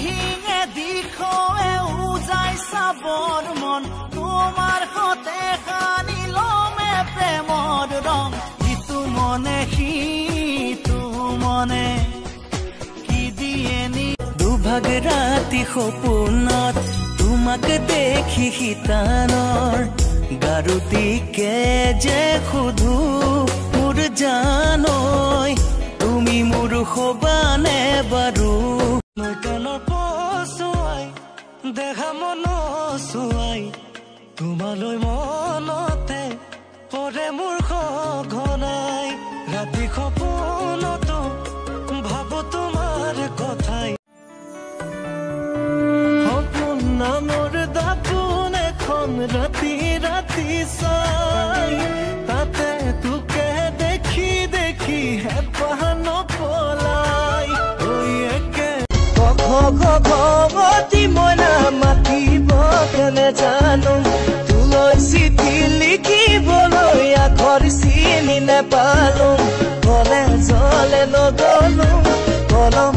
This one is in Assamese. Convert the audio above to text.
দিহিঙে দিখোৱে উজাই চাবৰ মন তোমাৰ সতে কানি লমে প্ৰেমৰ ৰং ইটো মনে সিটো মনে কি দিয়ে নি দুভাগ ৰাতি সপোনত তোমাক দেখি শীতানৰ গাৰুটিকে যে সুধো মোৰ জানৈ তুমি মোৰ হবানে বাৰু মই কাণৰ পচুৱাই দেখা মন চুৱাই তোমালৈ মনতে পৰে মোৰ ঘনাই ৰাতি সপোনতো ভাবো তোমাৰ কথাই সপোন নামৰ দাপোন এখন ৰাতি ৰাতি চাই তাতে তোকে দেখি দেখি হেঁপাহ নপলাই ঘগতি মনা মাতিব কেনে জানো তোলৈ চিঠি লিখিবলৈ আখৰ চিনি নেপালো কলে জলে নগলো কলম